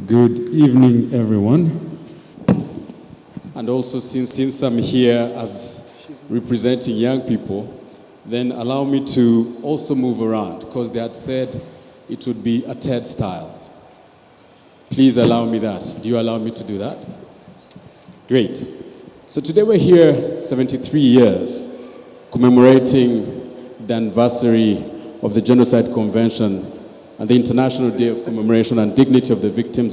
Good evening, everyone. And also, since I'm here as representing young people, then allow me to also move around, because they had said it would be a TED style. Please allow me that. Do you allow me to do that? Great. So today we're here 73 years commemorating the anniversary of the Genocide Convention and the International Day of Commemoration and Dignity of the victims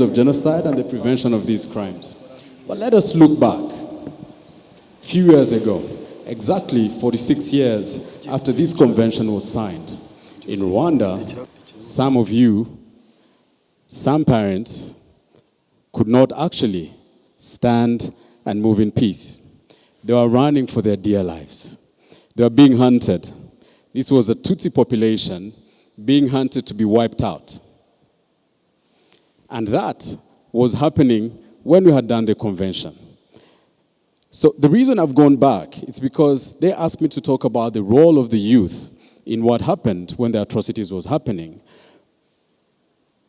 of genocide and the prevention of these crimes. But let us look back. A few years ago, exactly 46 years after this convention was signed, in Rwanda, some parents could not actually stand and move in peace. They were running for their dear lives. They were being hunted. This was a Tutsi population being hunted to be wiped out. And that was happening when we had done the convention. So the reason I've gone back is because they asked me to talk about the role of the youth in what happened when the atrocities was happening.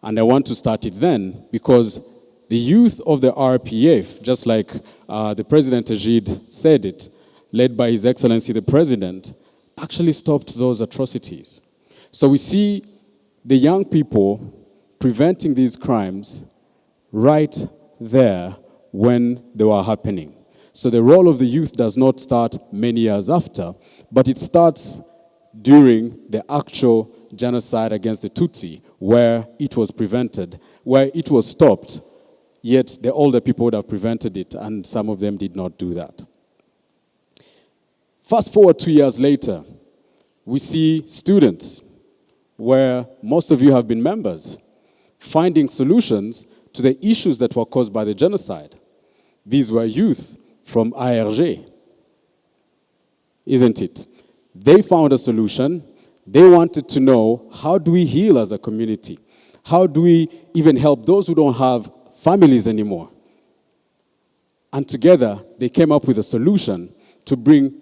And I want to start it then because the youth of the RPF, just like the President Ajid said it, led by His Excellency the President, actually stopped those atrocities. So we see the young people preventing these crimes right there when they were happening. So the role of the youth does not start many years after, but it starts during the actual genocide against the Tutsi, where it was prevented, where it was stopped, yet the older people would have prevented it, and some of them did not do that. Fast forward 2 years later, we see students, where most of you have been members, finding solutions to the issues that were caused by the genocide. These were youth from ARG, isn't it? They found a solution. They wanted to know, how do we heal as a community? How do we even help those who don't have families anymore? And together, they came up with a solution to bring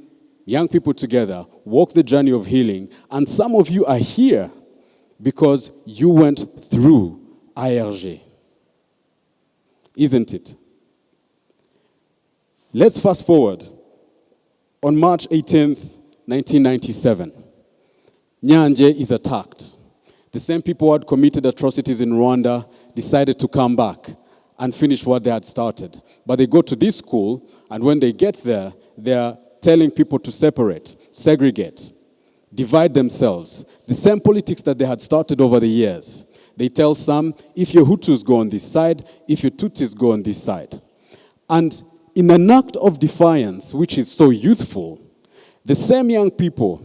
young people together, walk the journey of healing. And some of you are here because you went through IRG. Isn't it? Let's fast forward. On March 18th, 1997, Nyanje is attacked. The same people who had committed atrocities in Rwanda decided to come back and finish what they had started. But they go to this school, and when they get there, they're telling people to separate, segregate, divide themselves. The same politics that they had started over the years. They tell some, if your Hutus go on this side, if your Tutsis go on this side. And in an act of defiance, which is so youthful, the same young people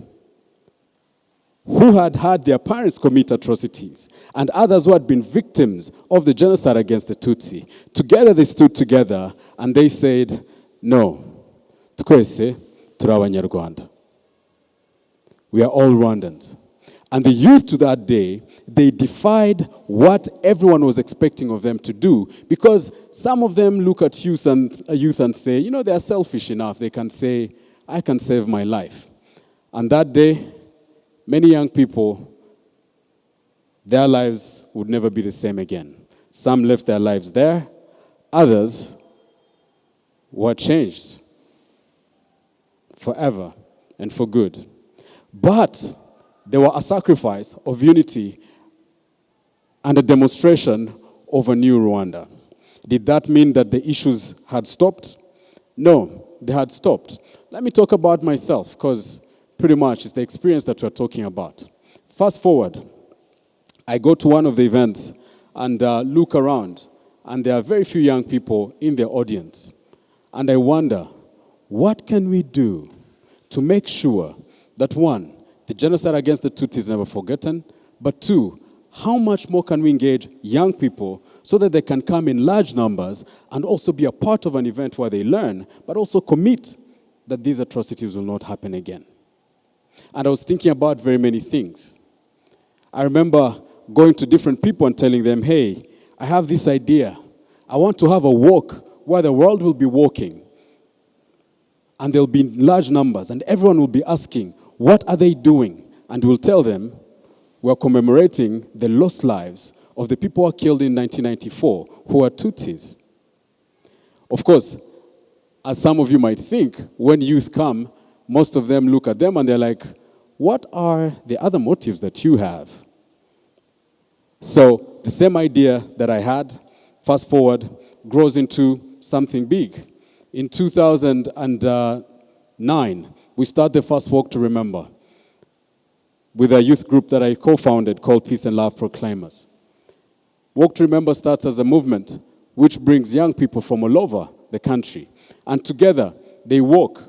who had had their parents commit atrocities and others who had been victims of the genocide against the Tutsi, together they stood together and they said, no, twese turi Abanyarwanda. We are all Rwandans. And the youth to that day, they defied what everyone was expecting of them to do, because some of them look at youth and say, you know, they are selfish enough. They can say, I can save my life. And that day, many young people, their lives would never be the same again. Some left their lives there. Others were changed forever and for good. But there was a sacrifice of unity and a demonstration of a new Rwanda. Did that mean that the issues had stopped? No, they had stopped. Let me talk about myself, because pretty much it's the experience that we're talking about. Fast forward, I go to one of the events and look around, and there are very few young people in the audience. And I wonder, what can we do to make sure that, one, the genocide against the Tutsi is never forgotten, but two, how much more can we engage young people so that they can come in large numbers and also be a part of an event where they learn, but also commit that these atrocities will not happen again? And I was thinking about very many things. I remember going to different people and telling them, hey, I have this idea. I want to have a walk where the world will be walking. And there'll be large numbers, and everyone will be asking, what are they doing? And we'll tell them, we're commemorating the lost lives of the people who were killed in 1994 who are Tutsis. Of course, as some of you might think, when youth come, most of them look at them and they're like, what are the other motives that you have? So the same idea that I had, fast forward, grows into something big. In 2009, we started the first Walk to Remember with a youth group that I co-founded called Peace and Love Proclaimers. Walk to Remember starts as a movement which brings young people from all over the country. And together, they walk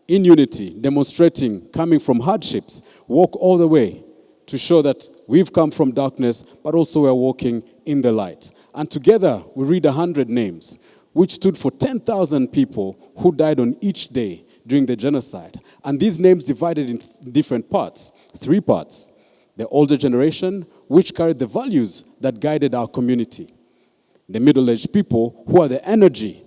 in unity, demonstrating, coming from hardships, walk all the way to show that we've come from darkness, but also we're walking in the light. And together, we read 100 names, which stood for 10,000 people who died on each day during the genocide. And these names divided in different parts, 3 parts. The older generation, which carried the values that guided our community. The middle-aged people, who are the energy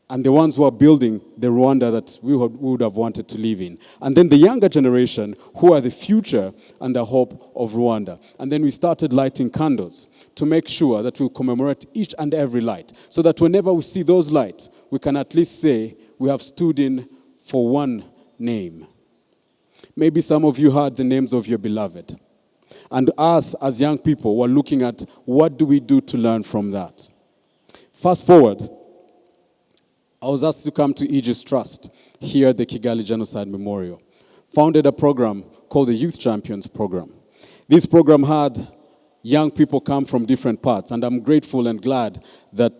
and the ones who are building the Rwanda that we would have wanted to live in. And then the younger generation, who are the future and the hope of Rwanda. And then we started lighting candles to make sure that we'll commemorate each and every light, so that whenever we see those lights, we can at least say we have stood in for one name. Maybe some of you heard the names of your beloved. And us, as young people, were looking at what do we do to learn from that. Fast forward, I was asked to come to Aegis Trust here at the Kigali Genocide Memorial. Founded a program called the Youth Champions Program. This program had young people come from different parts, and I'm grateful and glad that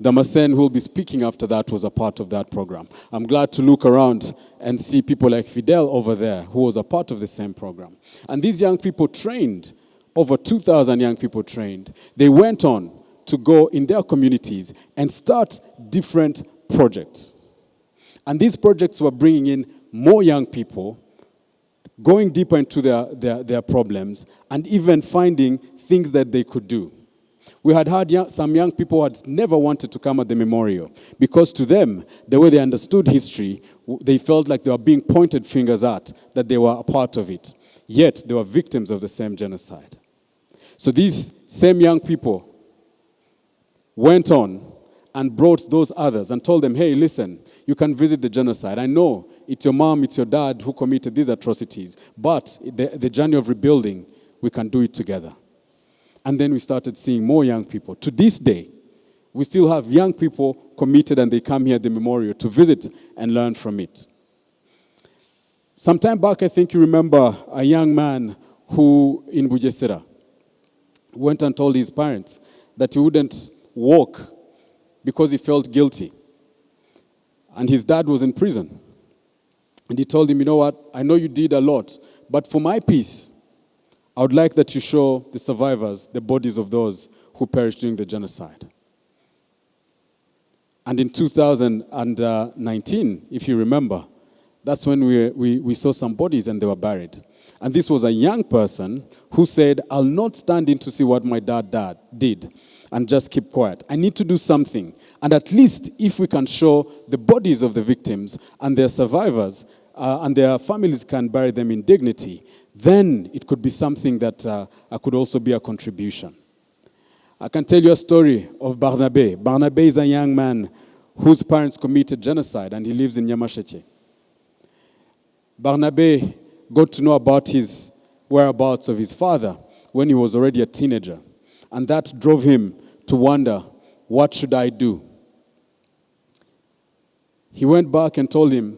Damasen, who will be speaking after that, was a part of that program. I'm glad to look around and see people like Fidel over there, who was a part of the same program. And these young people trained, over 2,000 young people trained. They went on to go in their communities and start different projects. And these projects were bringing in more young people, going deeper into their problems, and even finding things that they could do. We had some young people who had never wanted to come at the memorial because to them, the way they understood history, they felt like they were being pointed fingers at, that they were a part of it. Yet, they were victims of the same genocide. So these same young people went on and brought those others and told them, hey, listen, you can visit the genocide. I know it's your mom, it's your dad who committed these atrocities, but the journey of rebuilding, we can do it together. And then we started seeing more young people. To this day, we still have young people committed and they come here at the memorial to visit and learn from it. Some time back, I think you remember a young man who, in Bugesera, went and told his parents that he wouldn't walk because he felt guilty. And his dad was in prison. And he told him, you know what, I know you did a lot, but for my peace, I would like that you show the survivors the bodies of those who perished during the genocide. And in 2019, if you remember, that's when we saw some bodies and they were buried. And this was a young person who said, I'll not stand in to see what my dad did and just keep quiet. I need to do something. And at least if we can show the bodies of the victims and their survivors and their families can bury them in dignity, then it could be something that could also be a contribution. I can tell you a story of Barnabe. Barnabe is a young man whose parents committed genocide and he lives in Nyamasheke. Barnabe got to know about his whereabouts of his father when he was already a teenager. And that drove him to wonder, what should I do? He went back and told him,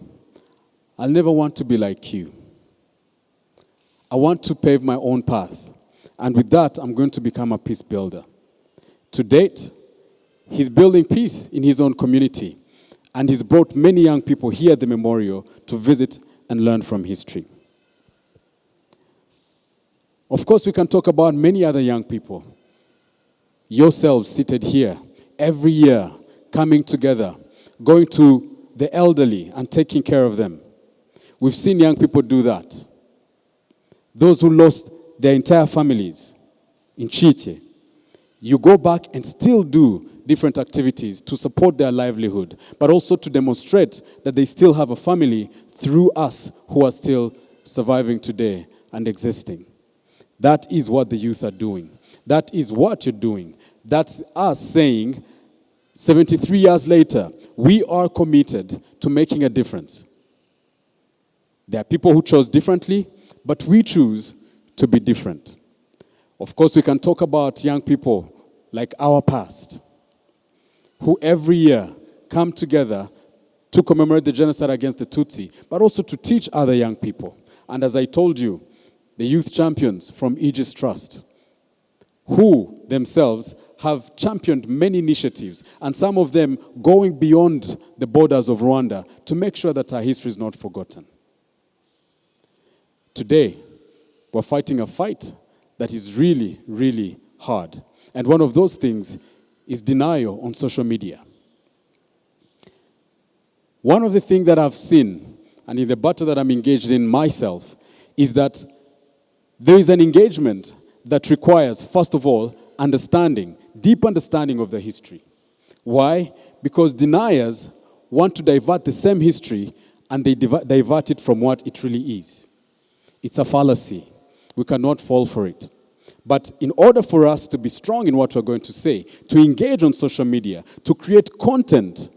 I'll never want to be like you. I want to pave my own path. And with that, I'm going to become a peace builder. To date, he's building peace in his own community. And he's brought many young people here at the memorial to visit and learn from history. Of course, we can talk about many other young people. Yourselves seated here, every year, coming together, going to the elderly and taking care of them. We've seen young people do that. Those who lost their entire families in Chiche, you go back and still do different activities to support their livelihood, but also to demonstrate that they still have a family through us who are still surviving today and existing. That is what the youth are doing. That is what you're doing. That's us saying, 73 years later, we are committed to making a difference. There are people who chose differently, but we choose to be different. Of course, we can talk about young people like our past, who every year come together to commemorate the genocide against the Tutsi, but also to teach other young people. And as I told you, the youth champions from Aegis Trust, who themselves have championed many initiatives, and some of them going beyond the borders of Rwanda to make sure that our history is not forgotten. Today, we're fighting a fight that is really, really hard. And one of those things is denial on social media. One of the things that I've seen, and in the battle that I'm engaged in myself, is that there is an engagement that requires, first of all, understanding, deep understanding of the history. Why? Because deniers want to divert the same history and they divert it from what it really is. It's a fallacy. We cannot fall for it. But in order for us to be strong in what we're going to say, to engage on social media, to create content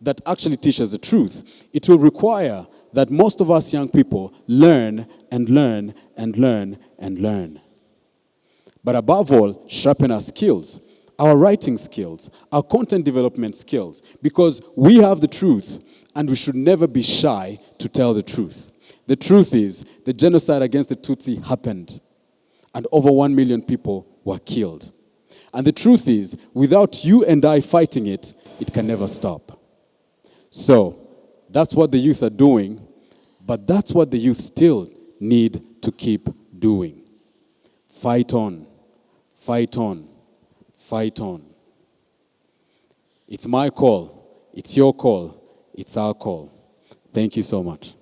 that actually teaches the truth, it will require that most of us young people learn and learn and learn and learn. But above all, sharpen our skills, our writing skills, our content development skills, because we have the truth and we should never be shy to tell the truth. The truth is, the genocide against the Tutsi happened and over 1 million people were killed. And the truth is, without you and I fighting it, it can never stop. So, that's what the youth are doing, but that's what the youth still need to keep doing. Fight on, fight on, fight on. It's my call, it's your call, it's our call. Thank you so much.